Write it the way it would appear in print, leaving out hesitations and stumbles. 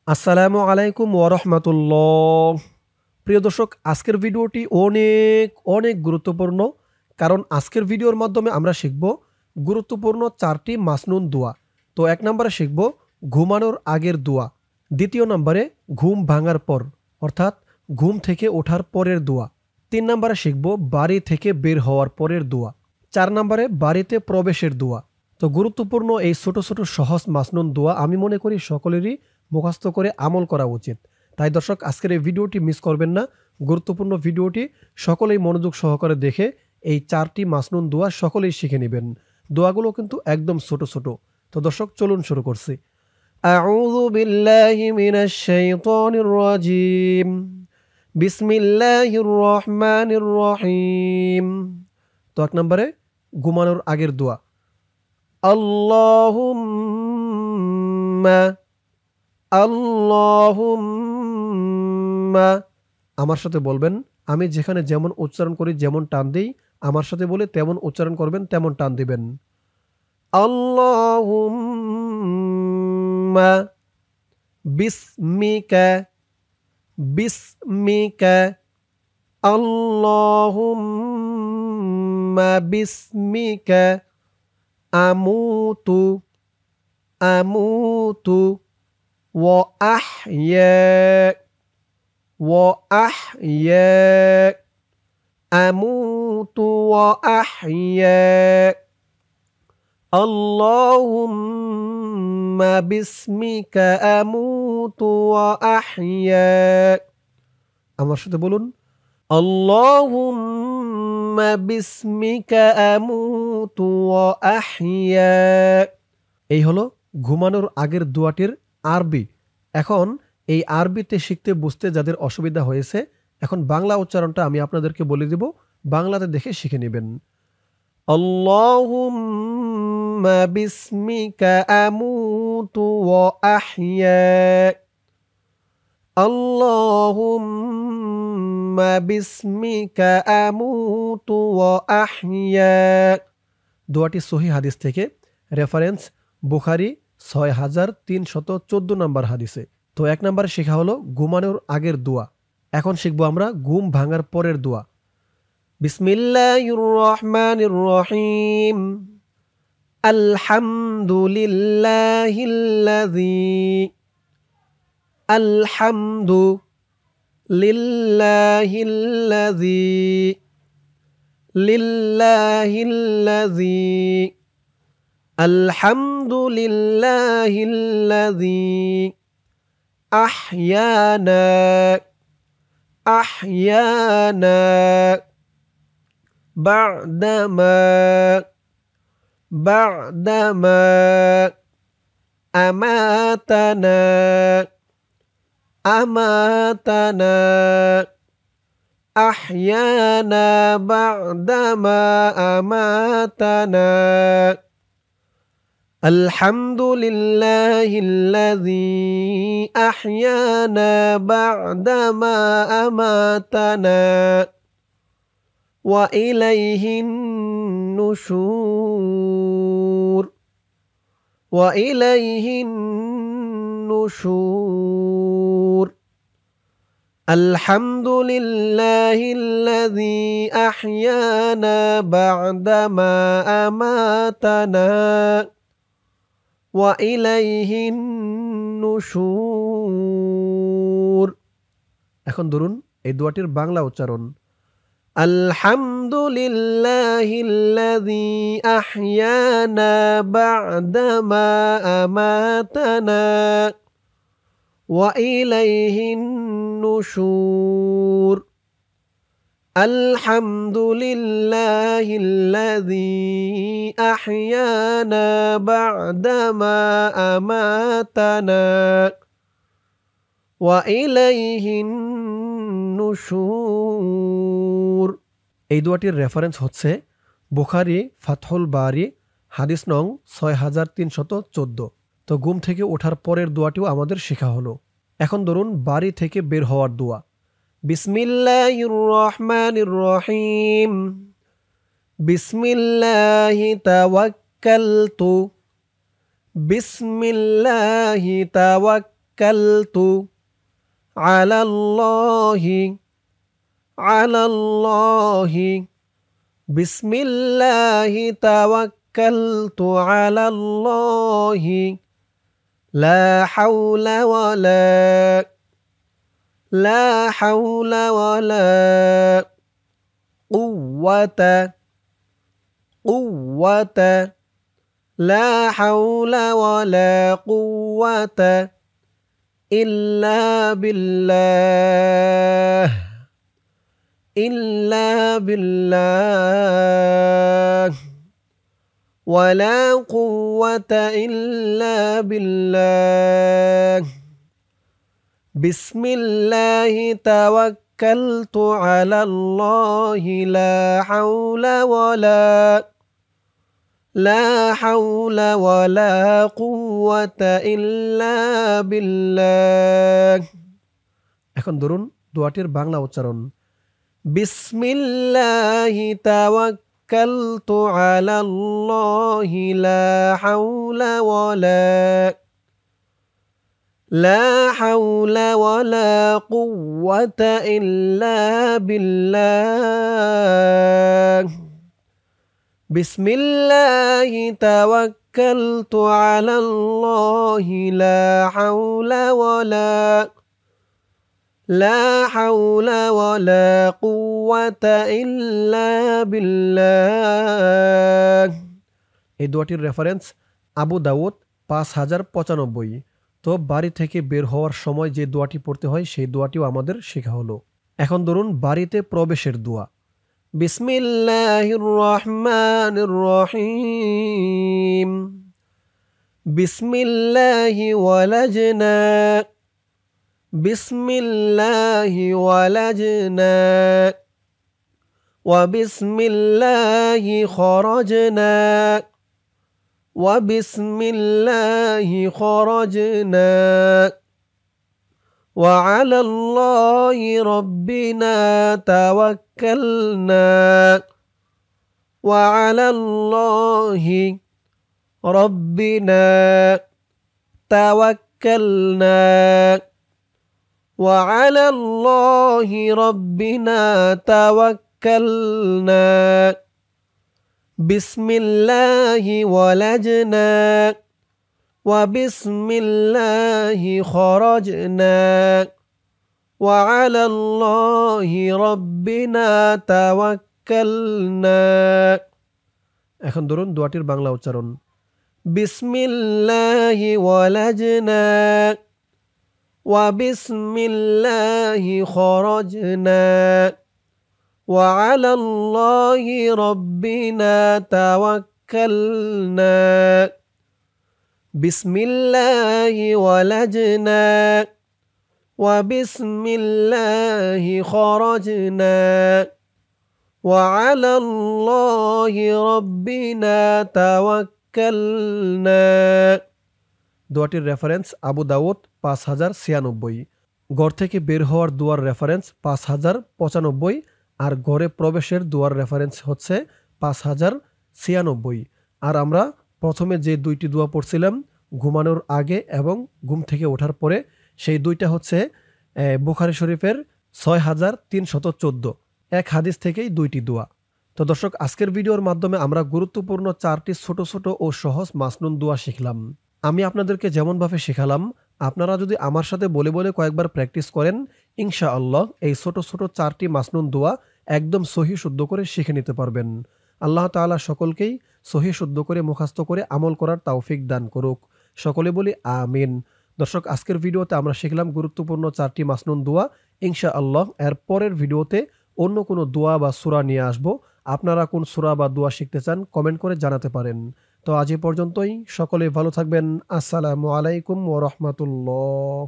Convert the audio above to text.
আসসালামু আলাইকুম ওয়া রাহমাতুল্লাহ। প্রিয় দর্শক, আজকের ভিডিওটি অনেক অনেক গুরুত্বপূর্ণ। কারণ আজকের ভিডিওর মাধ্যমে আমরা শিখব গুরুত্বপূর্ণ ৪টি মাসনুন দোয়া। তো ১ নম্বরে শিখব ঘুমানোর আগের দোয়া। দ্বিতীয় নম্বরে ঘুম ভাঙার পর, অর্থাৎ ঘুম থেকে ওঠার পরের দোয়া। ৩ নম্বরে শিখব বাড়ি থেকে বের হওয়ার পরের দোয়া। ৪ নম্বরে বাড়িতে প্রবেশের দোয়া। তো গুরুত্বপূর্ণ এই ছোট ছোট সহজ মাসনুন দোয়া আমি মনে করি সকলেরই মুখস্থ করে আমল করা উচিত। তাই দর্শক, আজকের এই ভিডিওটি মিস করবেন না। গুরুত্বপূর্ণ ভিডিওটি সকলেই মনোযোগ সহকারে দেখে এই ৪টি মাসনুন দোয়া সকলেই শিখে নেবেন। দোয়াগুলো কিন্তু একদম ছোট ছোট। তো দর্শক, চলুন শুরু করছি। আউযু বিল্লাহি মিনাশ শাইতানির রাজিম। বিসমিল্লাহির রহমানির রহিম। তো ১ নম্বরে ঘুমানোর আগের দোয়া। আল্লাহুম্মা আল্লাহুম্মা। আমার সাথে বলবেন। আমি যেখানে যেমন উচ্চারণ করি, যেমন টান দেই, আমার সাথে বলে তেমন উচ্চারণ করবেন, তেমন টান দিবেন। আল্লাহুম্মা বিসমিকা বিসমিকা। আল্লাহুম্মা বিসমিকা আমুতু আমুতু ওয়া আহইয়া وأحيا أموت وأحيا اللهم باسمك أموت وأحيا। আমার সাথে বলুন, اللهم باسمك أموت وأحيا। এই হলো ঘুমানোর আগের দোয়াটির আরবি। এখন এই আরবিতে শিখতে বুঝতে যাদের অসুবিধা হয়েছে, এখন বাংলা উচ্চারণটা আমি আপনাদেরকে বলে দিব, বাংলাতে দেখে শিখে নেবেন। আল্লাহুম্মা বিসমিকা আমুতু ওয়া আহইয়া। আল্লাহুম্মা বিসমিকা আমুতু ওয়া আহইয়া। দোয়াটি সহিহ হাদিস থেকে, রেফারেন্স বুখারী ৬৩১৪ নম্বর হাদিসে। তো ১ নম্বরে শেখা হলো ঘুমানোর আগের দোয়া। এখন শিখবো আমরা ঘুম ভাঙার পরের দোয়া। বিসমিল্লাহির রহমানির রহিম। আলহামদুলিল্লাহিল্লাযী আলহামদু লিল্লাহিল্লাযী লিল্লাহিল্লাযী আলহামদুলিল্লাহিল্লাযী أحيانا أحيانا بعدما أماتنا أحيانا بعدما أماتنا الحمد لله الذي أحيانا بعدما أماتنا وإليه النشور وإليه النشور الحمد لله الذي أحيانا بعدما أماتنا وإليه النشور। এখন ধরুন এই দোয়াটির বাংলা উচ্চারণ। আলহামদুলিল্লাহিল্লাযী আহইয়ানা বা'দামা আমাতানা ওয়া ইলাইহিন নুশুর। আলহামদুলিল্লাহিল্লাযী আহইয়ানা বা'দামা আমাতানা ওয়া ইলাইহিন নুশুর। এই দোয়াটির রেফারেন্স হচ্ছে বুখারী ফাতহুল বারী হাদিস নং ৬৩১৪। তো ঘুম থেকে ওঠার পরের দোয়াটিও আমাদের শেখা হলো। এখন ধরুন বাড়ি থেকে বের হওয়ার দোয়া। বিসমিল্লাহির রহমানির রহিম। বিসমিল্লাহি তাওয়াক্কালতু বিসমিল্লাহি তাওয়াক্কালতু তাওয়াক্কালতু আলাল্লাহি আলাল্লাহি বিসমিল্লাহি তাওয়াক্কালতু আলাল্লাহি লা হাওলা ওয়ালা কুওয়াতা লা হাওলা ওয়ালা কুওয়াতা ইল্লা বিল্লাহ ওয়ালা কুওয়াতা ইল্লা বিল্লাহ বিসমিল্লাহি তাওয়াক্কালতু আলাল্লাহি লা হাওলা ওয়ালা কুওয়াতা ইল্লা বিল্লাহ। এখন ধরুন দোয়াটির বাংলা উচ্চারণ। বিসমিল্লাহি তাওয়াক্কালতু আলাল্লাহি লা হাওলা ওয়ালা কুওয়াতা ইল্লা বিল্লাহ। বিসমিল্লাহি তাওয়াক্কালতু আলাল্লাহি লা হাওলা ওয়ালা কুওয়াতা ইল্লা বিল্লাহ। এই দোয়াটির রেফারেন্স আবু দাউদ 5095। তো বাড়ি থেকে বের হওয়ার সময় যে দোয়াটি পড়তে হয় সেই দোয়াটিও আমাদের শেখা হলো। এখন ধরুন বাড়িতে প্রবেশের দোয়া। বিসমিল্লাহির রহমানির রহিম। বিসমিল্লাহি ওয়ালাজনা ওয়া বিসমিল্লাহি খরাজনা ওয়া আলাল্লাহি রাব্বিনা তাওয়াক্কালনা ওয়া আলাল্লাহি রাব্বিনা তাওয়াক্কালনা ওয়া আলাল্লাহি রাব্বিনা তাওয়াক্কালনা বিসমিল্লাহি ওয়ালাজনা ওয়া বিসমিল্লাহি খরাজনা ওয়া আলাল্লাহি রাব্বিনা তাওয়াক্কালনা। এখন ধরুন দোয়াটির বাংলা উচ্চারণ। বিসমিল্লাহি ওয়ালাজনা ওয়া বিসমিল্লাহি খরাজনা ওয়া আলাল্লাহি রাব্বিনা তাওয়াক্কালনা বিসমিল্লাহি ওয়ালাজনা ওয়া বিসমিল্লাহি খরাজনা ওয়া আলাল্লাহি রাব্বিনা তাওয়াক্কালনা। দোয়াটির রেফারেন্স আবু দাউদ 5096। ঘর থেকে বের হওয়ার দোয়ার রেফারেন্স 5095 আর ঘরে প্রবেশের দোয়ার রেফারেন্স হচ্ছে 5096। আর আমরা প্রথমে যে দুইটি দোয়া পড়ছিলাম ঘুমানোর আগে এবং ঘুম থেকে ওঠার পরে, সেই দুইটা হচ্ছে বুখারী শরীফের 6314 এক হাদিস থেকেই দুইটি দোয়া। তো দর্শক, আজকের ভিডিওর মাধ্যমে আমরা গুরুত্বপূর্ণ 4টি ছোট ছোট ও সহজ মাসনুন দোয়া শিখলাম। আমি আপনাদেরকে যেমনভাবে শেখালাম আপনারা যদি আমার সাথে বলে বলে কয়েকবার প্র্যাকটিস করেন, ইনশাআল্লাহ এই ছোট ছোট 4টি মাসনুন দোয়া একদম সহি শুদ্ধ করে শিখে নিতে পারবেন। আল্লাহ তাআলা সকলকেই সহি শুদ্ধ করে মুখস্থ করে আমল করার তৌফিক দান করুক। সকলে বলি আমিন। দর্শক, আজকের ভিডিওতে আমরা শিখলাম গুরুত্বপূর্ণ 4টি মাসনুন দোয়া। ইনশাআল্লাহ এর পরের ভিডিওতে অন্য কোনো দোয়া বা সূরা নিয়ে আসব। আপনারা কোন সূরা বা দোয়া শিখতে চান কমেন্ট করে জানাতে পারেন। তো আজ এ পর্যন্তই। সকলে ভালো থাকবেন। আসসালামু আলাইকুম ওয়া রাহমাতুল্লাহ।